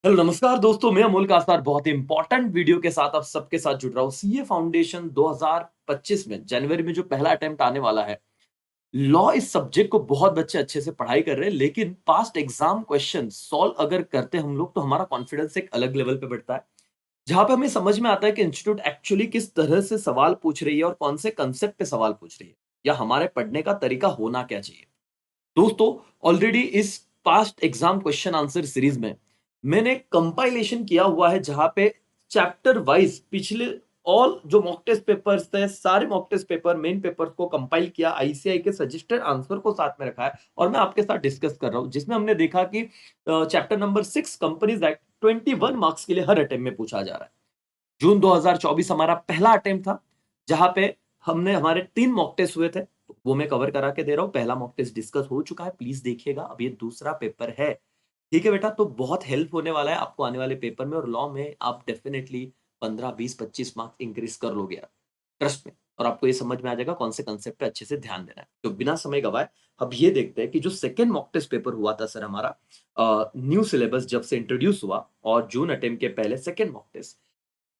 Hello नमस्कार दोस्तों, मैं अमोल कासार बहुत ही इंपॉर्टेंट वीडियो के साथ आप सबके साथ जुड़ रहा हूँ। सीए फाउंडेशन 2025 में जनवरी में जो पहला अटेम्प्ट आने वाला है। लॉ इस सब्जेक्ट को बहुत बच्चे अच्छे से पढ़ाई कर रहे हैं, लेकिन पास्ट एग्जाम क्वेश्चन सॉल्व अगर करते हम लोग तो हमारा कॉन्फिडेंस एक अलग लेवल पे बढ़ता है। जहां पे हमें समझ में आता है कि इंस्टीट्यूट एक्चुअली किस तरह से सवाल पूछ रही है और कौन से कंसेप्ट पे सवाल पूछ रही है, या हमारे पढ़ने का तरीका होना क्या चाहिए। दोस्तों, ऑलरेडी इस past exam question answer series में मैंने कंपाइलेशन किया हुआ है, जहां पे चैप्टर वाइज पिछले ऑल जो मॉक टेस्ट पेपर्स थे, सारे mock test paper main papers को कंपाइल किया, आईसीआई के सजेस्टेड आंसर को साथ में रखा है और मैं आपके साथ डिस्कस कर रहा हूं, जिसमें हमने देखा कि chapter number 6 companies act 21 marks के लिए हर अटेम्प्ट में पूछा जा रहा है। जून 2024 हमारा पहला अटेम्प्ट था, जहां पे हमने हमारे 3 मॉक टेस्ट हुए थे। तो वो मैं कवर करा के दे रहा हूं। पहला मॉक टेस्ट डिस्कस हो चुका है, प्लीज देखिएगा। अब ये दूसरा पेपर है, ठीक है बेटा। तो बहुत हेल्प होने वाला है आपको आने वाले पेपर में, और लॉ में आप डेफिनेटली 15 20 25 मार्क्स इंक्रीज कर लोगे यार, ट्रस्ट में। और आपको ये समझ में आ जाएगा कौन से कंसेप्ट पे अच्छे से ध्यान देना है। तो बिना समय गवाए अब ये देखते हैं कि जो सेकंड मॉक टेस्ट पेपर हुआ था सर हमारा, न्यू सिलेबस जब से इंट्रोड्यूस हुआ और जून अटेम्प्ट के पहले second mock test,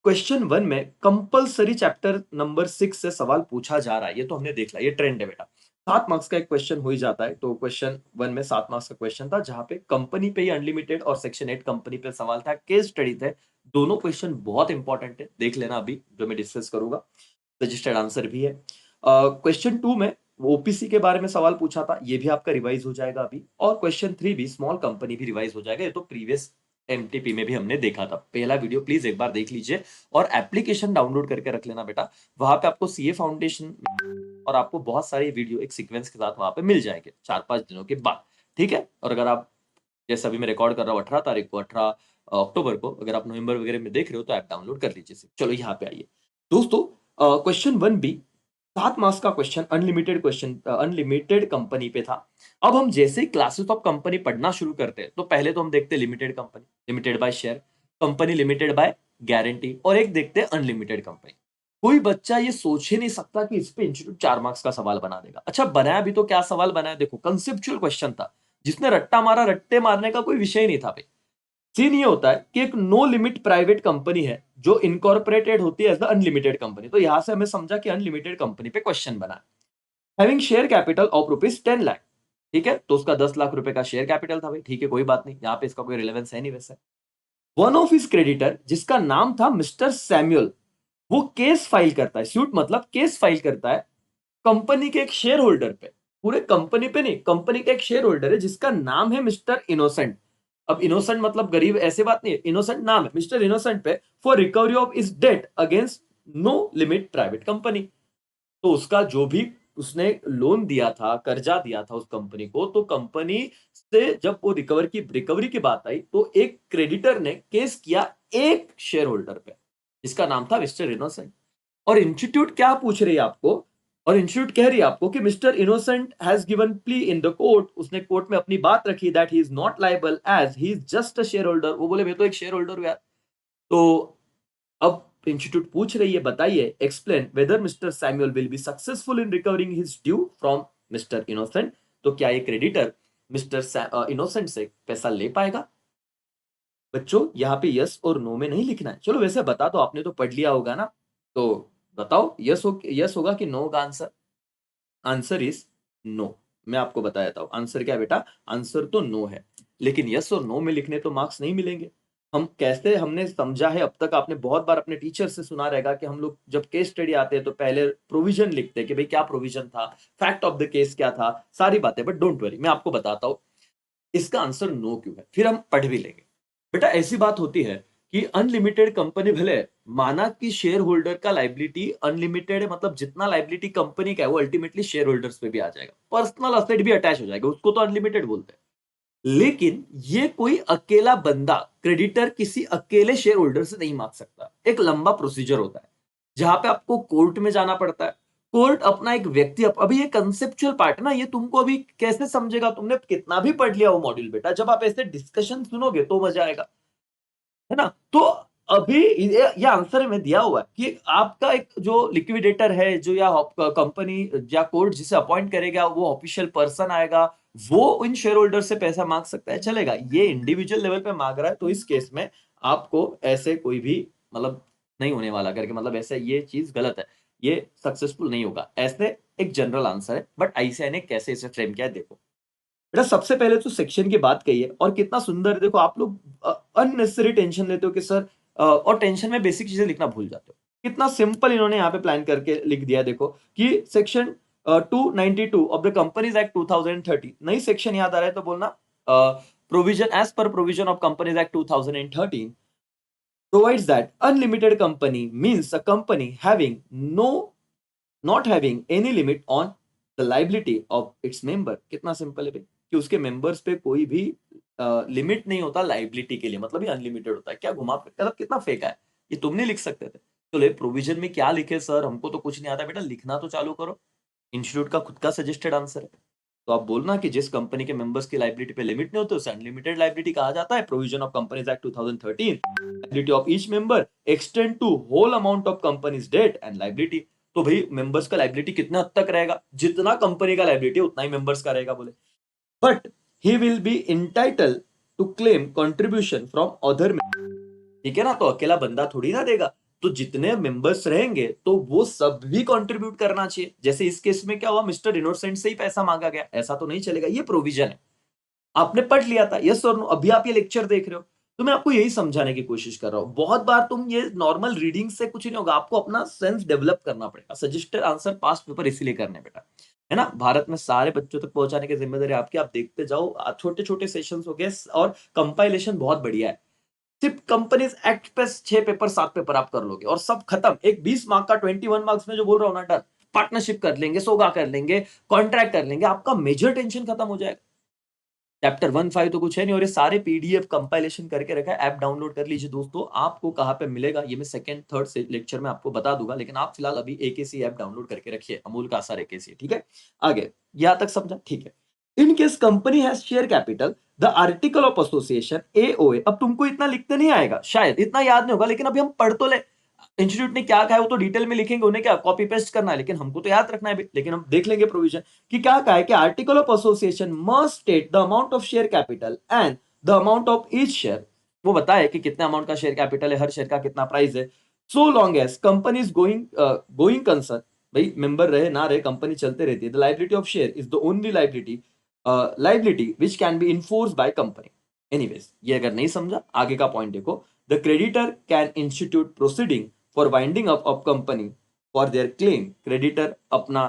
question one में कंपलसरी चैप्टर नंबर 6 से सवाल पूछा जा रहा है। ये तो हमने देख लिया, ये ट्रेंड है बेटा। 7 मार्क्स का एक क्वेश्चन हो ही जाता है। तो क्वेश्चन वन में 7 मार्क्स का क्वेश्चन था, जहां पे कंपनी पे ही अनलिमिटेड और सेक्शन 8 कंपनी पे सवाल था, केस स्टडी थे। दोनों क्वेश्चन बहुत इंपॉर्टेंट है, देख लेना अभी जो मैं डिस्कस करूंगा। रजिस्टर्ड आंसर भी है। क्वेश्चन टू में ओपीसी के बारे में सवाल पूछा था, ये भी आपका रिवाइज हो जाएगा अभी। और क्वेश्चन थ्री भी स्मॉल कंपनी भी रिवाइज हो जाएगा। ये तो प्रीवियस एमटीपी में भी हमने देखा था। पहला वीडियो प्लीज एक बार देख लीजिए और एप्लीकेशन डाउनलोड करके रख लेना बेटा। वहां पे आपको सीए फाउंडेशन और आपको बहुत सारी वीडियो एक सीक्वेंस के साथ वहां पे मिल जाएंगे 4-5 दिनों के बाद, ठीक है। और अगर आप, जैसे अभी मैं रिकॉर्ड कर रहा हूँ 18 तारीख को, 18 अक्टूबर को, अगर आप नवंबर वगैरह में देख रहे हो तो ऐप डाउनलोड कर लीजिए। चलो यहाँ पे आइए दोस्तों। क्वेश्चन वन बी 7 मार्क्स का क्वेश्चन अनलिमिटेड कंपनी पे था। अब हम जैसे ही क्लासेस ऑफ कंपनी पढ़ना शुरू करते हैं, तो पहले तो हम देखते हैं limited company, limited by share, company limited by guarantee, और एक देखते हैं अनलिमिटेड कंपनी। कोई बच्चा ये सोच ही नहीं सकता कि इस पे इंस्टीट्यूट 4 मार्क्स का सवाल बना देगा। अच्छा बनाया भी तो क्या सवाल बनाया, देखो कंसेप्चुअल क्वेश्चन था। जिसने रट्टा मारा, रट्टे मारने का कोई विषय नहीं था भाई। सीन ये होता है कि एक नो लिमिट प्राइवेट कंपनी है जो इनकॉर्पोरेटेड होती है एज द अनलिमिटेड कंपनी। तो यहां से हमें समझा कि अनलिमिटेड कंपनी पे क्वेश्चन बना है। Having share capital of ₹10 lakh, ठीक है। तो उसका 10 लाख रुपए का शेयर कैपिटल था भाई, ठीक है, कोई बात नहीं, यहाँ पे इसका कोई रिलेवेंस है नहीं वैसे। वन ऑफ हिज क्रेडिटर, जिसका नाम था मिस्टर सैमुअल, वो केस फाइल करता है। सूट मतलब केस फाइल करता है कंपनी के एक शेयर होल्डर पे। पूरे कंपनी पे नहीं, कंपनी का एक शेयर होल्डर है जिसका नाम है मिस्टर इनोसेंट। अब इनोसेंट मतलब गरीब, ऐसे बात नहीं है, इनोसेंट नाम है मिस्टर इनोसेंट पे, for recovery of is debt against no limit private company. तो उसका जो भी उसने लोन दिया था, कर्जा दिया था उस कंपनी को, तो कंपनी से जब वो रिकवरी की बात आई, तो एक क्रेडिटर ने केस किया एक शेयर होल्डर पे, जिसका नाम था मिस्टर इनोसेंट। और इंस्टीट्यूट क्या पूछ रही है आपको, और इंस्टीट्यूट कह रही है आपको कि mister Innocent has given plea in the court, उसने कोर्ट में अपनी बात रखी, that he is not liable as he is just a share holder. वो बोले मैं तो एक शेयर होल्डर हूं यार। तो अब इंस्टीट्यूट पूछ रही है, बताइए, explain whether mister Samuel will be successful in recovering his due from mister Innocent. तो क्या ये क्रेडिटर मिस्टर इनोसेंट से पैसा ले पाएगा। बच्चों यहाँ पे यस और नो में नहीं लिखना है। चलो वैसे बता दो, आपने तो पढ़ लिया होगा ना, तो बताओ यस होगा कि नो का आंसर। Answer is no. मैं आपको बता देता हूं आंसर क्या है बेटा। आंसर तो नो है, लेकिन यस और नो में लिखने तो मार्क्स नहीं मिलेंगे। हम कैसे, हमने समझा है अब तक, आपने बहुत बार अपने टीचर से सुना रहेगा कि हम लोग जब केस स्टडी आते हैं तो पहले प्रोविजन लिखते हैं कि भाई क्या प्रोविजन था, फैक्ट ऑफ द केस क्या था, सारी बातें। बट डोंट वरी, मैं आपको बताता हूं इसका आंसर नो क्यों है, फिर हम पढ़ भी लेंगे। बेटा ऐसी बात होती है कि अनलिमिटेड कंपनी भले, माना कि शेयर होल्डर का लाइबिलिटी अनलिमिटेड है, मतलब जितना लाइबिलिटी कंपनी का है वो अल्टीमेटली शेयर होल्डर्स पे भी आ जाएगा, पर्सनल असेट भी अटैच हो जाएगा, उसको तो अनलिमिटेड बोलते हैं। लेकिन ये कोई अकेला बंदा, क्रेडिटर किसी अकेले शेयर होल्डर से नहीं मांग सकता। एक लंबा प्रोसीजर होता है जहां पे आपको कोर्ट में जाना पड़ता है। कोर्ट अपना एक व्यक्ति, अभी ये कंसेप्चुअल पार्ट है ना, ये तुमको अभी कैसे समझेगा, तुमने कितना भी पढ़ लिया वो मॉड्यूल बेटा, जब आप ऐसे डिस्कशन सुनोगे तो मजा आएगा, है ना। तो अभी ये आंसर में दिया हुआ है कि आपका एक जो लिक्विडेटर है, जो या कंपनी या कोर्ट जिसे अपॉइंट करेगा, वो ऑफिशियल पर्सन आएगा, वो इन शेयर होल्डर से पैसा मांग सकता है, चलेगा। ये इंडिविजुअल लेवल पे मांग रहा है, तो इस केस में आपको ऐसे कोई भी मतलब नहीं होने वाला करके, मतलब ऐसे ये चीज गलत है, ये सक्सेसफुल नहीं होगा, ऐसे एक जनरल आंसर है। बट आईसीआई ने कैसे इसे फ्रेम किया है देखो बेटा। सबसे पहले तो सेक्शन की बात कही है, और कितना सुंदर, देखो आप लोग अननेसेसरी टेंशन लेते हो कि सर, और टेंशन में बेसिक चीजें लिखना भूल जाते हो। कितना सिंपल इन्होंने यहाँ पे प्लान करके लिख दिया देखो, कि section 292 of the companies act 2013, नई सेक्शन याद आ रहा है तो बोलना, provision as per provision of companies act 2013 provides that unlimited company means a company having no not having any limit on the liability of its member। कितना simple है भाई, कि उसके मेंबर्स पे कोई भी लिमिट नहीं होता लाइबिलिटी के लिए, मतलब ये अनलिमिटेड होता है। क्या घुमा, मतलब कितना फेंका है, ये तुम नहीं लिख सकते थे। चलो प्रोविजन में क्या लिखे सर, हमको तो कुछ नहीं आता। बेटा लिखना तो चालू करो, इंस्टीट्यूट का खुद का सजेस्टेड आंसर है। तो आप बोलना कि जिस कंपनी के मेंबर्स की लाइबिलिटी पे लिमिट नहीं होती उसे अनलिमिटेड लाइबिलिटी कहा जाता है। Provision of companies act 2013, liability of each member extend to whole amount of companies debt and liability. तो भाई मेंबर्स का लाइबिलिटी कितना हद तक रहेगा, जितना कंपनी का लाइबिलिटी उतना ही मेंबर्स का रहेगा बोले। But he will be entitle to claim contribution from other, ठीक है ना। तो अकेला बंदा थोड़ी ना देगा, तो जितने मेंबर्स रहेंगे तो वो सब भी कंट्रीब्यूट करना चाहिए। जैसे इस केस में क्या हुआ, मिस्टर इनोसेंट से ही पैसा मांगा गया, ऐसा तो नहीं चलेगा, ये प्रोविजन है। आपने पढ़ लिया था, यस और नो, अभी आप ये लेक्चर देख रहे हो, तो मैं आपको यही समझाने की कोशिश कर रहा हूं। बहुत बार तुम ये नॉर्मल रीडिंग से कुछ नहीं होगा, आपको अपना सेंस डेवलप करना पड़ेगा। सजेस्टेड आंसर पास्ट पेपर इसीलिए करने बेटा, है ना। भारत में सारे बच्चों तक पहुंचाने की जिम्मेदारी आपकी, आप देखते जाओ। छोटे छोटे सेशंस हो गए, और कंपाइलेशन बहुत बढ़िया है। सिर्फ कंपनीज एक्ट पे 6 पेपर 7 पेपर आप कर लोगे और सब खत्म। एक 20 मार्क का 21 मार्क्स में जो बोल रहा हूं ना, डर पार्टनरशिप कर लेंगे, सोगा कर लेंगे, कॉन्ट्रैक्ट कर लेंगे, आपका मेजर टेंशन खत्म हो जाएगा। चैप्टर 1-5 तो कुछ है नहीं, और ये सारे पीडीएफ कंपाइलेशन करके रखा है, ऐप डाउनलोड कर लीजिए दोस्तों। आपको कहां पे मिलेगा ये मैं सेकंड थर्ड से लेक्चर में आपको बता दूंगा, लेकिन आप फिलहाल अभी एकेसी ऐप डाउनलोड करके रखिए, अमूल का आसार एकेसी, ठीक है। आगे यहां तक समझा, ठीक है। In case company has share capital, the article of association AOA. अब तुमको इतना लिखते नहीं आएगा, शायद इतना याद नहीं होगा, लेकिन अभी हम पढ़ तो ले। इंस्टीट्यूट ने क्या कहा है वो तो डिटेल में लिखेंगे, उन्हें क्या कॉपी पेस्ट करना है, लेकिन हमको तो याद रखना है भी। लेकिन हम देख लेंगे प्रोविजन कि क्या कहा है, कि article of association must state the amount of share capital and the amount of each share. वो बताए कि कितने अमाउंट का शेयर कैपिटल है, हर शेयर का कितना प्राइस है। So long as company is going concern, भाई मेंबर रहे ना रहे, कंपनी चलते रहती है। The liability of share is the only liability which can be enforce by company. Anyways, ये अगर नहीं समझा, आगे का पॉइंट देखो। The creditor can institute proceeding for winding up of company for their claim. Creditor अपना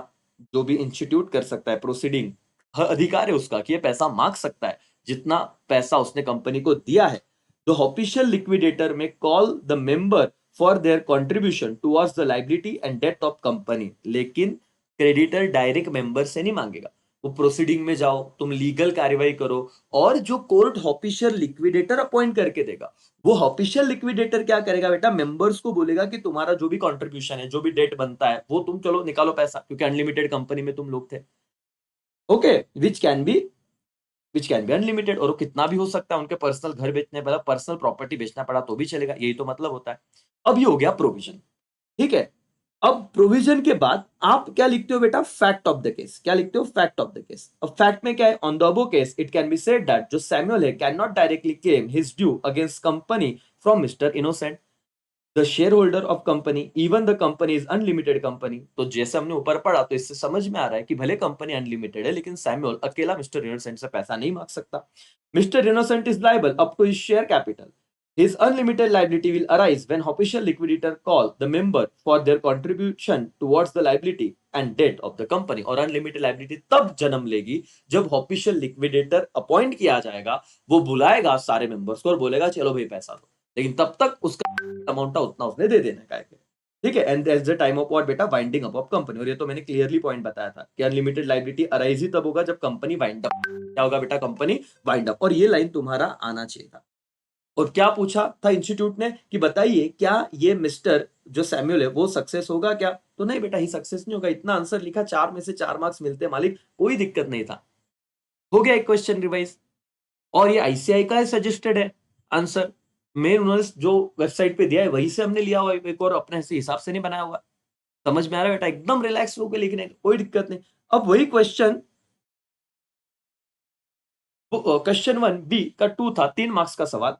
जो भी इंस्टीट्यूट कर सकता है प्रोसीडिंग, अधिकार है उसका कि ये पैसा मांग सकता है जितना पैसा उसने कंपनी को दिया है। The official liquidator may call the member for their contribution towards the liability and debt of company. लेकिन क्रेडिटर डायरेक्ट मेंबर से नहीं मांगेगा, वो प्रोसीडिंग में जाओ, तुम लीगल कार्यवाही करो, और जो कोर्ट ऑफिशियल लिक्विडेटर अपॉइंट करके देगा, वो ऑफिशियल लिक्विडेटर क्या करेगा बेटा, मेंबर्स को बोलेगा कि तुम्हारा जो भी कंट्रीब्यूशन है, जो भी डेट बनता है, वो तुम चलो निकालो पैसा, क्योंकि अनलिमिटेड कंपनी में तुम लोग थे। Okay, which can B unlimited, और वो कितना भी हो सकता है। उनके पर्सनल घर बेचने पड़ा, पर्सनल प्रॉपर्टी बेचना पड़ा तो भी चलेगा, यही तो मतलब होता है। अब ये हो गया प्रोविजन, ठीक है। अब प्रोविजन के बाद आप क्या लिखते हो बेटा, फैक्ट ऑफ द केस। क्या लिखते हो, फैक्ट ऑफ द केस। अब फैक्ट में क्या है, on the above case it can be said that जो सैमुअल है can not directly claim his due against company from mister innocent the share holder of company, even the company is unlimited company. तो जैसे हमने ऊपर पढ़ा, तो इससे समझ में आ रहा है कि भले कंपनी अनलिमिटेड है, लेकिन सैमुअल अकेला मिस्टर इनोसेंट से पैसा नहीं मांग सकता। Mister Innocent is liable up to his share capital. His unlimited liability will arise when official liquidator call the member for their contribution towards the liability and debt of the company। और unlimited liability तब जन्म लेगी जब official liquidator appoint किया जाएगा, वो बुलाएगा सारे members को और बोलेगा चलो भाई पैसा दो, लेकिन तब तक उसका अमाउंट उतना उसने दे देना है, ठीक है। And that's the time of what बेटा, वाइंडिंग अप ऑफ कंपनी। और ये तो मैंने क्लियरली पॉइंट बताया था कि अनलिमिटेड लाइबिलिटी अराइज ही तब होगा जब कंपनी वाइंड अप। क्या होगा बेटा, कंपनी वाइंड अप। और ये लाइन तुम्हारा आना चाहिए था। और क्या पूछा था इंस्टीट्यूट ने कि बताइए क्या ये मिस्टर जो सैमुअल है वो सक्सेस होगा क्या, तो नहीं बेटा, ही सक्सेस नहीं होगा। इतना आंसर लिखा, 4 में से 4 मार्क्स मिलते मालिक, कोई दिक्कत नहीं था। हो गया एक क्वेश्चन रिवाइज। और ये आईसीआई का सजेस्टेड है आंसर, मेन उन्होंने जो वेबसाइट पे दिया है वहीं से हमने लिया हुआ है, एक और अपने से हिसाब से नहीं बनाया हुआ। समझ में आ रहा है बेटा, एकदम रिलैक्स होकर लिखने का, कोई दिक्कत नहीं। अब वही क्वेश्चन तो क्वेश्चन 1 बी का 2 था, 3 मार्क्स का सवाल,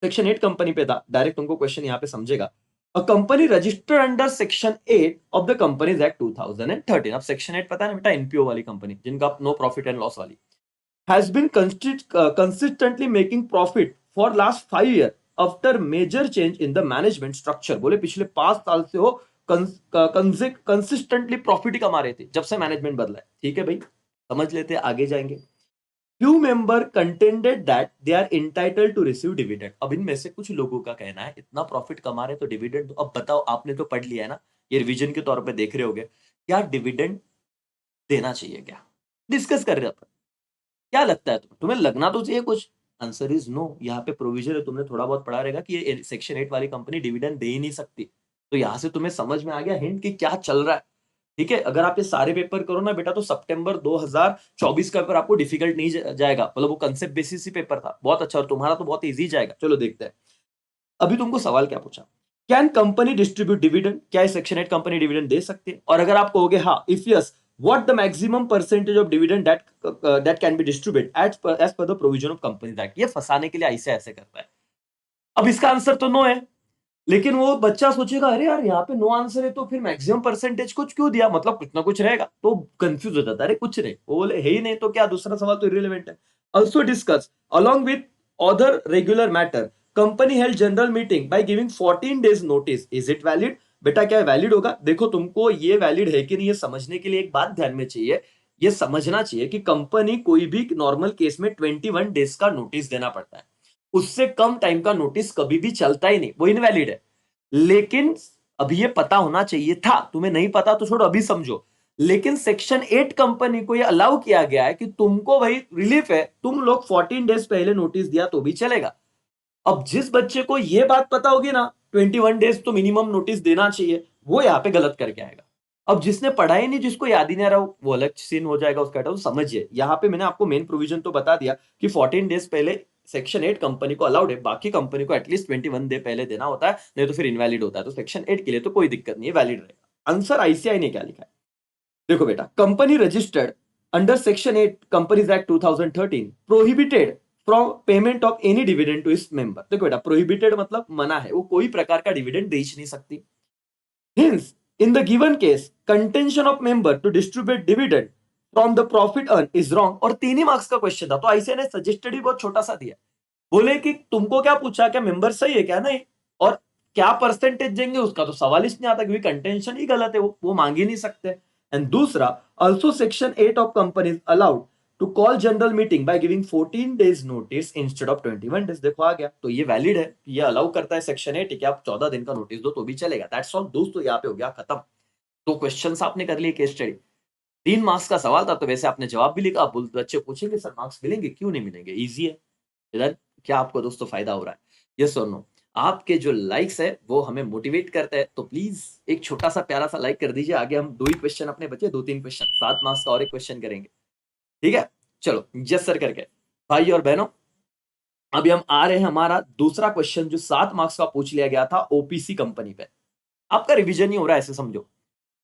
सेक्शन 8 कंपनी पे था। डायरेक्ट तुमको क्वेश्चन यहाँ पे समझेगा। A company registered under section 8 of the companies act 2013। अब सेक्शन 8 पता है ना बेटा, एनपीओ वाली कंपनी, जिनका नो प्रॉफिट एंड लॉस वाली, has been consistently making profit for last 5 years after major change in the management structure। बोले पिछले 5 साल से वो कंसिस्टेंटली प्रॉफिट ही कमा रहे थे जब से मैनेजमेंट बदला है। ठीक है भाई, समझ लेते हैं, आगे जाएंगे। few member contended that they are entitled to receive dividend। अब इनमें से कुछ लोगों का कहना है इतना प्रॉफिट कमा रहे तो डिविडेंड दो। अब बताओ, आपने तो पढ़ लिया है ना, ये रिवीजन के तौर पे देख रहे होगे, क्या डिविडेंड देना चाहिए क्या, डिस्कस कर रहे हैं। क्या लगता है तुम्हें, तुम्हें लगना तो चाहिए कुछ। Answer is no. यहाँ पे प्रोविजन है, तुमने थोड़ा बहुत पढ़ा रहेगा कि ये सेक्शन 8 वाली कंपनी डिविडेंड दे ही नहीं सकती। तो यहाँ से तुम्हें समझ में आ गया हिंट कि क्या चल रहा है। ठीक है, अगर आप ये सारे पेपर करो ना बेटा, तो सितंबर 2024 का पेपर आपको डिफिकल्ट नहीं जाएगा। मतलब वो कंसेप्ट बेसिस ही पेपर था, बहुत अच्छा, और तुम्हारा तो बहुत इजी जाएगा। चलो देखते हैं। अभी तुमको सवाल क्या पूछा, कैन कंपनी डिस्ट्रीब्यूट डिविडेंड, क्या सेक्शन 8 कंपनी डिविडेंड दे सकती है? और अगर आप कहोगे हाँ, if yes, what the maximum percentage of dividend that can be distributed as per the provision of Companies Act। ये फंसाने के लिए ऐसे ऐसे करता है। अब इसका आंसर तो नो है, लेकिन वो बच्चा सोचेगा अरे यार यहाँ पे नो आंसर है, तो फिर मैक्सिमम परसेंटेज कुछ क्यों दिया, मतलब कुछ ना कुछ रहेगा, तो कंफ्यूज हो जाता है। अरे कुछ नहीं, वो बोले है ही नहीं तो क्या, दूसरा सवाल तो इररिलेवेंट है। Also discuss along with other regular matter, company held general meeting by giving 14 days notice, is it valid? बेटा क्या वैलिड होगा? देखो, तुमको ये वैलिड है कि नहीं ये समझने के लिए एक बात ध्यान में चाहिए, ये समझना चाहिए कि कंपनी कोई भी नॉर्मल केस में 21 डेज का नोटिस देना पड़ता है। उससे कम टाइम का नोटिस कभी भी चलता ही नहीं, वो इनवैलिड है। लेकिन अभी ये पता होना चाहिए था, तुम्हें नहीं पता तो छोड़ो, अभी समझो। लेकिन सेक्शन 8 कंपनी को ये अलाउ किया गया है कि तुमको भाई रिलीफ है, तुम लोग 14 डेज पहले नोटिस दिया तो भी चलेगा। अब जिस बच्चे को ये बात पता होगी ना 21 डेज तो मिनिमम नोटिस देना चाहिए, वो यहाँ पे गलत करके आएगा। अब जिसने पढ़ा ही नहीं, जिसको याद ही नहीं रहा, वो अलग सीन हो जाएगा उसका। तो समझिए, यहाँ पे मैंने आपको मेन प्रोविजन तो बता दिया कि 14 डेज पहले सेक्शन 8 कंपनी को अलाउड है, बाकी कंपनी को एटलीस्ट 21 डे पहले देना होता है, नहीं तो फिर इनवैलिड होता है। तो सेक्शन 8 के लिए तो कोई दिक्कत नहीं है, वैलिड रहेगा। आंसर आईसीआई ने क्या लिखा है, देखो बेटा, company registered under section 8 companies act 2013 prohibited from payment of any dividend to its member. देखो बेटा, प्रोहिबिटेड मतलब मना है, वो कोई प्रकार का डिविडेंड दे ही नहीं सकती। Hence, in the given case, contention of member to distribute dividend from the profit earned is wrong। और 3 ही मार्क्स का क्वेश्चन था, तो ऐसे ने सजेस्टेड ही बहुत छोटा सा दिया। बोले कि तुमको क्या पूछा, क्या मेंबर सही है क्या, नहीं, और क्या परसेंटेज देंगे उसका तो सवाल ही नहीं आता, क्योंकि कंटेंशन ही गलत है, वो मांग ही नहीं सकते। एंड दूसरा, also section 8 of companies allowed to call general meeting by giving 14 days notice instead of 21 days. देखो आ गया, तो ये वैलिड है, ये अलाउ करता है सेक्शन 8 कि आप 14 दिन का नोटिस दो तो भी चलेगा। दैट्स ऑल दोस्तों, यहाँ पे हो गया खत्म। तो क्वेश्चंस आपने कर लिए, केस स्टडी, 3 मार्क्स का सवाल था, तो वैसे आपने जवाब भी लिखा। अब बच्चे पूछेंगे सर मार्क्स मिलेंगे, क्यों नहीं मिलेंगे, इजी है। इधर क्या आपको दोस्तों फायदा हो रहा है, यस और नो? आपके जो लाइक्स है वो हमें मोटिवेट करते हैं, तो प्लीज एक छोटा सा प्यारा सा लाइक कर दीजिए। आगे हम 2 ही क्वेश्चन अपने बचे, 2-3 क्वेश्चन, 7 मार्क्स का और एक क्वेश्चन करेंगे, ठीक है? चलो यस सर करके, भाई और बहनों, अभी हम आ रहे हैं हमारा दूसरा क्वेश्चन, जो 7 मार्क्स का पूछ लिया गया था ओपीसी कंपनी पे। आपका रिवीजन नहीं हो रहा है ऐसे समझो,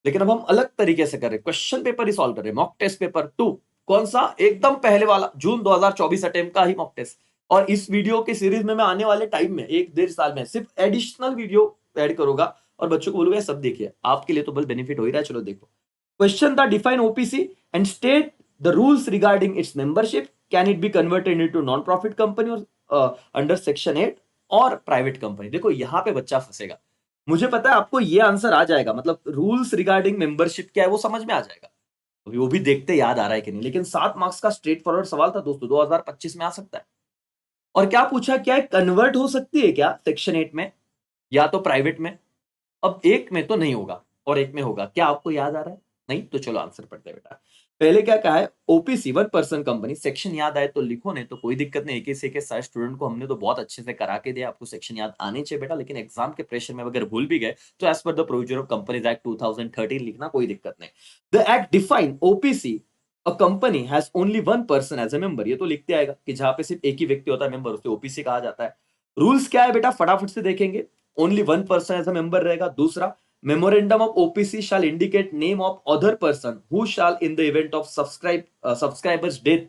लेकिन अब हम अलग तरीके से कर रहे हैं, क्वेश्चन पेपर ही सॉल्व कर रहे हैं। मॉक टेस्ट पेपर 2, कौन सा? एकदम पहले वाला, जून 2024 अटेम्प्ट का ही मॉक टेस्ट। और इस वीडियो के सीरीज में मैं आने वाले टाइम में 1-1.5 साल में सिर्फ एडिशनल वीडियो ऐड करूंगा, और बच्चों को बोलूंगा सब देखिए, आपके लिए तो बल बेनिफिट हो ही रहा है। चलो देखो, क्वेश्चन था, define OPC and state the rules regarding it's membership, can it be converted into non profit company और अंडर सेक्शन 8 और प्राइवेट कंपनी। देखो यहाँ पे बच्चा फंसेगा, मुझे पता है आपको ये आंसर आ जाएगा, मतलब रूल्स रिगार्डिंग मेंबरशिप क्या है वो समझ में आ जाएगा, अभी वो भी देखते याद आ रहा है कि नहीं। लेकिन 7 मार्क्स का स्ट्रेट फॉरवर्ड सवाल था दोस्तों, 2025 में आ सकता है। और क्या पूछा, क्या कन्वर्ट हो सकती है क्या सेक्शन 8 में या तो प्राइवेट में? अब एक में तो नहीं होगा और एक में होगा, क्या आपको याद आ रहा है? नहीं तो चलो आंसर पढ़ते हैं बेटा। पहले क्या कहा है, ओपीसी 1 पर्सन कंपनी, सेक्शन याद आए तो लिखो, नहीं तो कोई दिक्कत नहीं, एक ही से एक सारे स्टूडेंट को हमने तो बहुत अच्छे से करा के दिया, आपको सेक्शन याद आने चाहिए बेटा। लेकिन एग्जाम के प्रेशर में अगर भूल भी गए तो as per the provision of companies act 2013 लिखना, कोई दिक्कत नहीं। The act define OPC a company has only 1 person as a member, ये तो लिखते आएगा कि जहां पे सिर्फ एक ही व्यक्ति होता है मेंबर, उसे ओपीसी कहा जाता है। रूल्स क्या है बेटा, फटाफट से देखेंगे, only 1 person as a member रहेगा। दूसरा, memorandum of OPC shall indicate name of other person who shall in the event of subscriber's death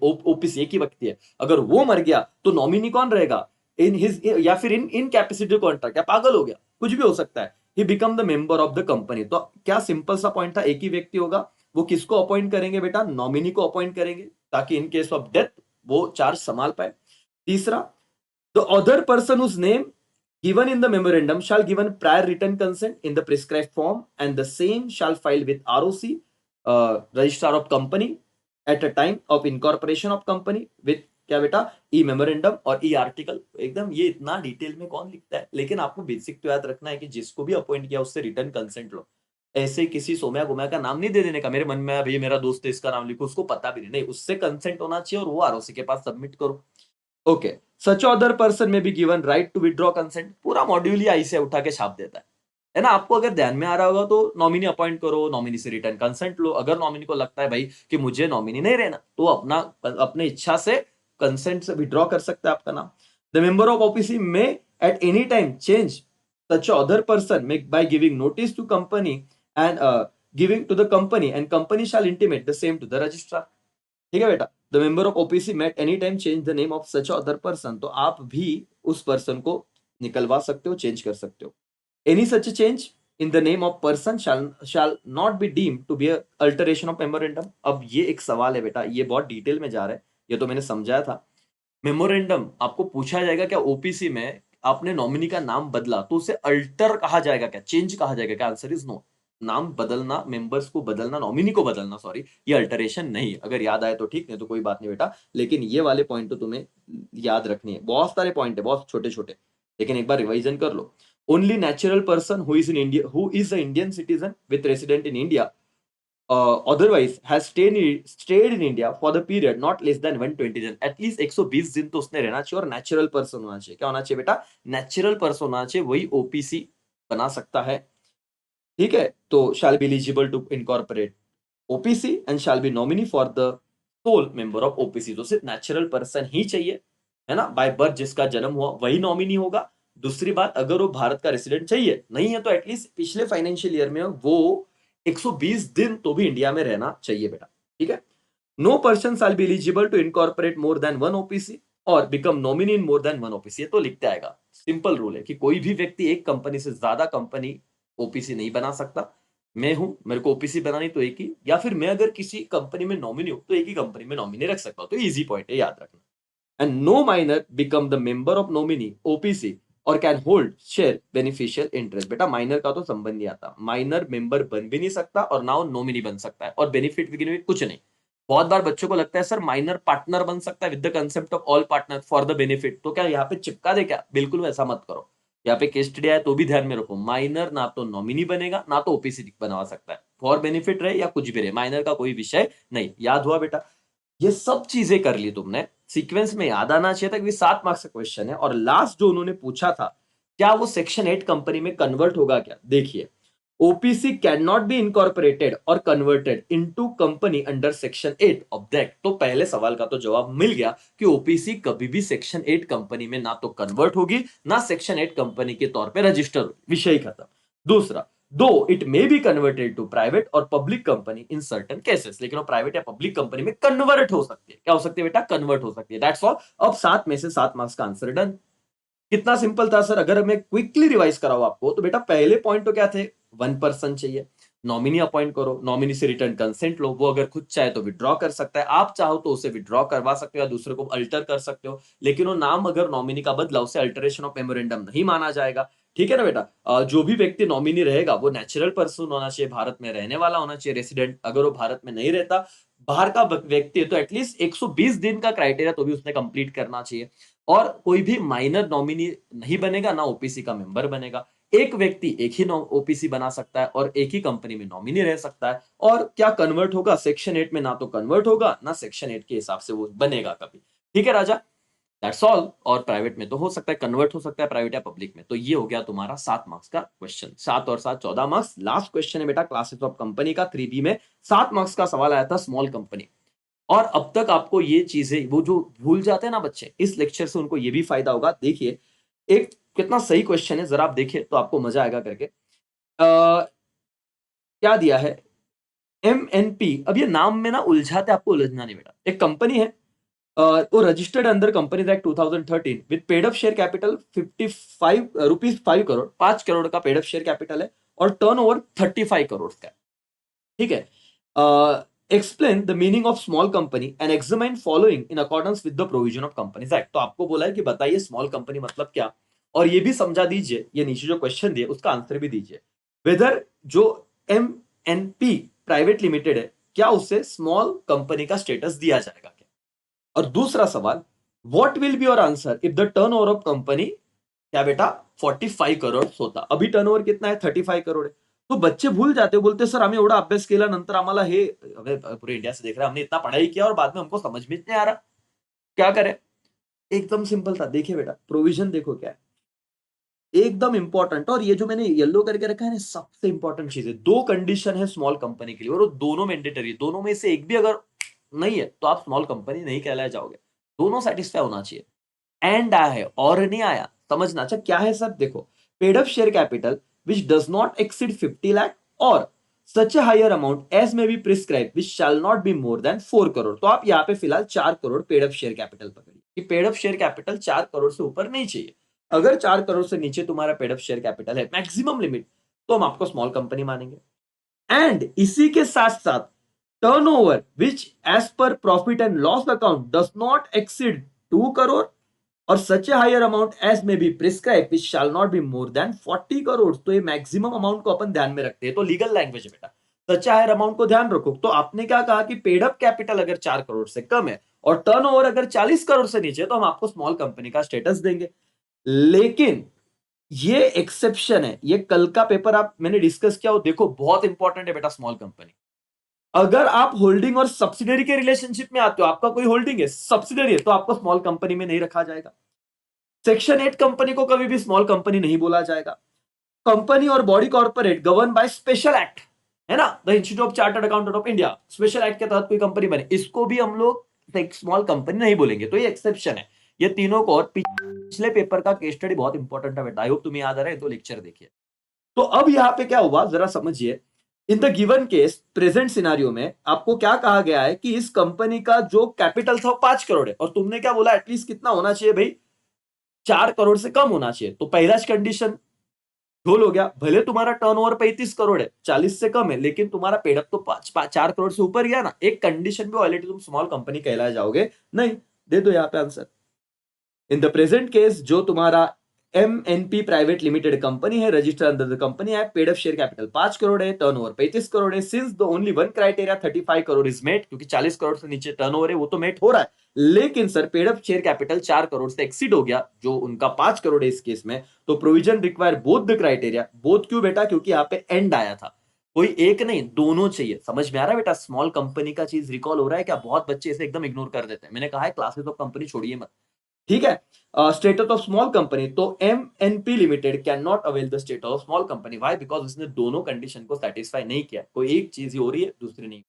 OPC एक ही व्यक्ति है, अगर वो मर गया तो नॉमिनी कौन रहेगा? इन हिज या फिर इन कैपेसिटी कॉन्ट्रैक्ट, क्या पागल हो गया? कुछ भी हो सकता है। He become the member of the company. तो क्या सिंपल सा पॉइंट था, एक ही व्यक्ति होगा, वो किसको अपॉइंट करेंगे बेटा? नॉमिनी को अपॉइंट करेंगे, ताकि इन केस ऑफ डेथ वो चार्ज संभाल पाए। तीसरा, the other person whose name given in the memorandum shall given prior written consent in the prescribed form and the same shall file with ROC, registrar of company, at a time of incorporation of company with क्या बेटा? ई memorandum और ई article. एकदम ये इतना detail में कौन लिखता है? लेकिन आपको बेसिक तो याद रखना है कि जिसको भी अपॉइंट किया उससे रिटर्न कंसेंट लो। ऐसे किसी सोम्या गुम्या का नाम नहीं दे देने का, मेरे मन में भाई मेरा दोस्त है इसका नाम लिखो, उसको पता भी नहीं, उससे कंसेंट होना चाहिए और वो आरओसी के पास सबमिट करो। Okay, such other person may be given right to withdraw consent. पूरा मॉड्यूल ही आई से उठा के छाप देता है ना? आपको अगर ध्यान में आ रहा होगा तो नॉमिनी अपॉइंट करो, नॉमिनी से रिटर्न कंसेंट लो। अगर नॉमिनी को लगता है भाई कि मुझे नॉमिनी नहीं रहना, तो अपने इच्छा से कंसेंट से विड्रॉ कर सकता है आपका नाम। The member of OPC may at any time change such other person may by giving notice to company and giving to the company and company shall intimate the same to the registrar. ठीक है बेटा? The member of OPC may at any time change the name of such other person. तो आप भी उस person को निकलवा सकते हो, चेंज कर सकते हो। Any such change in the name of person shall not be deemed to be alteration of memorandum. अब ये एक सवाल है बेटा, ये बहुत डिटेल में जा रहा है, ये तो मैंने समझाया था। मेमोरेंडम आपको पूछा जाएगा, क्या ओपीसी में आपने नॉमिनी का नाम बदला तो उसे अल्टर कहा जाएगा क्या, चेंज कहा जाएगा क्या? Answer is no. नाम बदलना, मेंबर्स को बदलना, नॉमिनी को बदलना, सॉरी, ये अल्टरेशन नहीं। अगर याद आए तो ठीक, नहीं तो कोई बात नहीं बेटा, लेकिन ये वाले पॉइंट तो तुम्हें याद रखनी है। बहुत सारे पॉइंट है, बहुत छोटे छोटे, लेकिन एक बार रिवाइजन कर लो। Only natural person who is in India, who is a Indian citizen with resident in India otherwise has stayed in India for the period not less than 120 दिन, एटलीस्ट 120 दिन तो उसने रहना चाहिए और नेचुरल पर्सन होना चाहिए। क्या होना चाहिए बेटा? नेचुरल पर्सन होना चाहिए, वही ओपीसी बना सकता है। ठीक है? तो shall be eligible to incorporate OPC and shall be nominee for the sole member of OPC. तो सिर्फ नेचुरल पर्सन ही चाहिए, है ना? बाय बर्थ जिसका जन्म हुआ वही नॉमिनी होगा। दूसरी बात, अगर वो भारत का रेसिडेंट चाहिए, नहीं है तो एटलीस्ट पिछले फाइनेंशियल ईयर में वो 120 दिन तो भी इंडिया में रहना चाहिए बेटा। ठीक है? No person shall be eligible to incorporate more than one OPC or become nominee in more than one OPC. ये तो लिखते आएगा, सिंपल रूल है कि कोई भी व्यक्ति एक कंपनी से ज्यादा कंपनी ओपीसी नहीं बना सकता। मैं हूं, मेरे को ओपीसी बनानी तो एक ही, या फिर मैं अगर किसी कंपनी में नॉमिनी हूं तो एक ही कंपनी में नॉमिनी रख सकता हूं। तो इजी पॉइंट है, याद रखना। And no minor become the member of nominee OPC और can hold share beneficial interest. बेटा माइनर का तो संबंध नहीं आता, माइनर मेंबर बन भी नहीं सकता और ना नॉमिनी बन सकता है, और बेनिफिट भी कुछ नहीं। बहुत बार बच्चों को लगता है सर माइनर पार्टनर बन सकता है with the concept of all partner for the benefit, तो क्या यहाँ पे चिपका दे क्या? बिल्कुल वैसा मत करो। यहाँ पे केस स्टडी आया तो भी ध्यान में रखो, माइनर ना तो नॉमिनी बनेगा ना तो ओपीसी बनवा सकता है। फॉर बेनिफिट रहे या कुछ भी रहे, माइनर का कोई विषय नहीं। याद हुआ बेटा? ये सब चीजें कर ली तुमने, सीक्वेंस में याद आना चाहिए था, क्योंकि 7 मार्क्स का क्वेश्चन है। और लास्ट जो उन्होंने पूछा था, क्या वो सेक्शन 8 कंपनी में कन्वर्ट होगा क्या? देखिए, OPC can not be incorporated और converted into company under section 8 of that. तो पहले सवाल का तो जवाब मिल गया कि ओपीसी कभी भी सेक्शन 8 कंपनी में ना तो कन्वर्ट होगी ना सेक्शन 8 कंपनी के तौर पे रजिस्टर होगी, विषय खत्म। दूसरा, though it may be converted to private और public company in certain cases, लेकिन वो प्राइवेट या पब्लिक कंपनी में कन्वर्ट हो सकती है। क्या हो सकती है बेटा? कन्वर्ट हो सकती है। That's all. अब 7 में से 7 मार्क्स का आंसर डन। कितना सिंपल था सर? अगर मैं क्विकली रिवाइज कराऊं आपको तो बेटा पहले पॉइंट तो क्या थे? वन पर्सन चाहिए, नॉमिनी अपॉइंट करो, नॉमिनी से रिटर्न कंसेंट लो, वो अगर खुद चाहे तो विड्रॉ कर सकता है, आप चाहो तो उसे विड्रॉ करवा सकते हो या दूसरे को अल्टर कर सकते हो, लेकिन वो नाम अगर नॉमिनी का बदला उसे अल्टरेशन ऑफ मेमोरेंडम नहीं माना जाएगा। ठीक है ना बेटा? जो भी व्यक्ति नॉमिनी रहेगा वो नेचुरल पर्सन होना चाहिए, भारत में रहने वाला होना चाहिए, रेसिडेंट। अगर वो भारत में नहीं रहता, बाहर का व्यक्ति है, तो एटलीस्ट 120 दिन का क्राइटेरिया तो भी उसने कंप्लीट करना चाहिए। और कोई भी माइनर नॉमिनी नहीं बनेगा, ना ओपीसी का मेंबर बनेगा। एक व्यक्ति एक ही ओपीसी बना सकता है और एक ही कंपनी में नॉमिनी रह सकता है। और क्या कन्वर्ट होगा? सेक्शन 8 में ना तो कन्वर्ट होगा ना सेक्शन 8 के हिसाब से वो बनेगा कभी। ठीक है राजा? That's all. और प्राइवेट में तो हो सकता है, कन्वर्ट हो सकता है प्राइवेट या पब्लिक में। तो ये हो गया तुम्हारा 7 मार्क्स का क्वेश्चन। 7 और 7 14 मार्क्स। लास्ट क्वेश्चन है बेटा क्लासेस ऑफ कंपनी का 3B में 7 मार्क्स का सवाल आया था, स्मॉल कंपनी। और अब तक आपको ये चीजें, वो जो भूल जाते हैं ना बच्चे, इस लेक्चर से उनको ये भी फायदा होगा। देखिए एक कितना सही क्वेश्चन है, जरा आप देखिए तो आपको मजा आएगा करके। क्या दिया है? MNP, अब ये नाम में ना उलझाते, आपको उलझना नहीं बेटा। एक कंपनी है, वो registered under companies act 2013 with paid up share capital 55 rupees 5 crore, 5 crore का पेड अप शेयर कैपिटल है और टर्नओवर 35 करोड़ का है। ठीक है। Explain the meaning of small company and examine following in accordance with the provision of companies act. तो आपको बोला है कि बताइए स्मॉल कंपनी मतलब क्या, और ये भी समझा दीजिए, ये नीचे जो क्वेश्चन दिए उसका आंसर भी दीजिए। वेदर जो MNP प्राइवेट लिमिटेड है, क्या उसे स्मॉल कंपनी का स्टेटस दिया जाएगा क्या? और दूसरा सवाल, what will be your answer if the turnover of company, क्या बेटा, 45 करोड़ होता। अभी टर्नओवर कितना है, 35 करोड़ है। तो बच्चे भूल जाते, बोलते सर आम्ही एवढा अभ्यास केला, नंतर आम्हाला हे, पूरे इंडिया से देख रहे हैं, हमने इतना पढ़ाई किया और बाद में हमको समझ में नहीं आ रहा, क्या करें? एकदम सिंपल था। देखिए बेटा, प्रोविजन देखो क्या है, एकदम इंपॉर्टेंट। और ये जो मैंने येलो करके रखा है ना, सबसे इंपॉर्टेंट चीज है। दो कंडीशन है स्मॉल कंपनी के लिए और वो दोनों मैंडेटरी है। दोनों में से एक भी अगर नहीं है तो आप स्मॉल कंपनी नहीं कहलाए जाओगे। दोनों सेटिस्फाई होना चाहिए। एंड आया है और नहीं आया, समझना। अच्छा क्या है सब, देखो, paid up share capital which does not exceed 50 lakh और such a higher amount as may be prescribe which shall not be more than 4 crore. तो आप यहाँ पे फिलहाल 4 crore paid up share capital पकड़िए कि paid up share capital 4 crore से ऊपर नहीं चाहिए। अगर 4 करोड़ से नीचे तुम्हारा पेड अप शेयर कैपिटल है, मैक्सिमम लिमिट, तो हम आपको स्मॉल कंपनी मानेंगे। एंड इसी के साथ साथ turnover which as per profit and loss account does not exceed 2 crore और such a higher amount as may be prescribe which shall not be more than 40 crore. तो ये मैक्सिमम अमाउंट को अपन ध्यान में रखते हैं, तो लीगल लैंग्वेज है बेटा। सच ए हायर अमाउंट को ध्यान रखो। तो आपने क्या कहा कि पेड अप कैपिटल अगर 4 करोड़ से कम है और टर्नओवर अगर 40 करोड़ से नीचे, तो हम आपको स्मॉल कंपनी का स्टेटस देंगे। लेकिन ये एक्सेप्शन है, ये कल का पेपर आप मैंने डिस्कस किया, वो देखो बहुत इंपॉर्टेंट है बेटा। स्मॉल कंपनी, अगर आप होल्डिंग और सब्सिडरी के रिलेशनशिप में आते हो, आपका कोई होल्डिंग है, सब्सिडरी है, तो आपको स्मॉल कंपनी में नहीं रखा जाएगा। सेक्शन 8 कंपनी को कभी भी स्मॉल कंपनी नहीं बोला जाएगा। कंपनी और body corporate govern by special act, है ना, the institute of chartered accountant of India, special act के तहत कोई कंपनी बने, इसको भी हम लोग स्मॉल कंपनी नहीं बोलेंगे। तो ये एक्सेप्शन है। ये तीनों को, और पिछले पेपर का केस स्टडी बहुत इंपॉर्टेंट है बेटा, आई होप तुम्हें याद आ रहा है, तो लेक्चर देखिए। तो अब यहां पे क्या हुआ जरा समझिए। In the given case, present scenario में आपको क्या कहा गया है कि इस कंपनी का जो कैपिटल था वो 5 करोड़ है, और तुमने क्या बोला, एटलीस्ट कितना होना चाहिए भाई, 4 करोड़ से कम होना चाहिए। तो पहला कंडीशन गोल हो गया। भले तुम्हारा टर्नओवर 35 करोड़ है, 40 से कम है, लेकिन तुम्हारा पेडअप तो 4 करोड़ से ऊपर गया ना। एक कंडीशन पे ऑलरेडी तुम स्मॉल कंपनी कहलाए जाओगे। नहीं, दे दो यहाँ पे answer. In the present case, जो तुम्हारा MNP प्राइवेट लिमिटेड कंपनी है, register under the company act, paid up share capital 5 crore है, टर्नओवर 35 करोड़ है। Since the only one criteria 35 crore is met, क्योंकि 40 करोड़ से नीचे टर्नओवर है, वो तो मेट हो रहा है। लेकिन sir paid up share capital 4 crore से एक्सीड हो गया, जो उनका 5 करोड़ है इस केस में, तो provision require both the criteria. Both क्यों बेटा? क्योंकि यहाँ पे एंड आया था, कोई एक नहीं, दोनों चाहिए। समझ में आ रहा है बेटा? स्मॉल कंपनी का चीज रिकॉल हो रहा है क्या? बहुत बच्चे इसे एकदम इग्नोर कर देते हैं। मैंने कहा है क्लासेस ऑफ कंपनी छोड़िए मत, ठीक है। स्टेटस ऑफ स्मॉल कंपनी, तो MNP limited can not avail the status of small company. Why? Because उसने दोनों कंडीशन को सेटिस्फाई नहीं किया। कोई एक चीज ही हो रही है, दूसरी नहीं।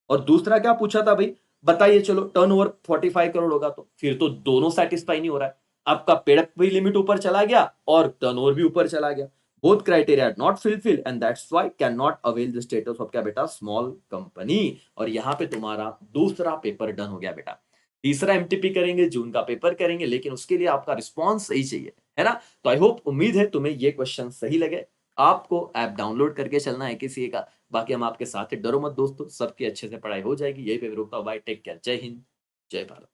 और दूसरा क्या पूछा था भाई, बताइए। चलो, टर्नओवर 45 करोड़ होगा तो फिर तो दोनों सेटिस्फाई नहीं हो रहा है। आपका पेडअप भी लिमिट ऊपर चला गया और टर्नओवर भी ऊपर चला गया। Both criteria not fulfil and that's why can not avail the status of क्या बेटा? Small company. और यहां पे तुम्हारा दूसरा पेपर डन हो गया बेटा। तीसरा MTP करेंगे, जून का पेपर करेंगे, लेकिन उसके लिए आपका रिस्पॉन्स सही चाहिए, है ना? तो आई होप, उम्मीद है तुम्हें ये क्वेश्चन सही लगे। आपको ऐप डाउनलोड करके चलना है किसी का। बाकी हम आपके साथ हैं, डरो मत दोस्तों, सबकी अच्छे से पढ़ाई हो जाएगी। यही पे रुकता हूं, बाय, टेक केयर, जय हिंद, जय भारत।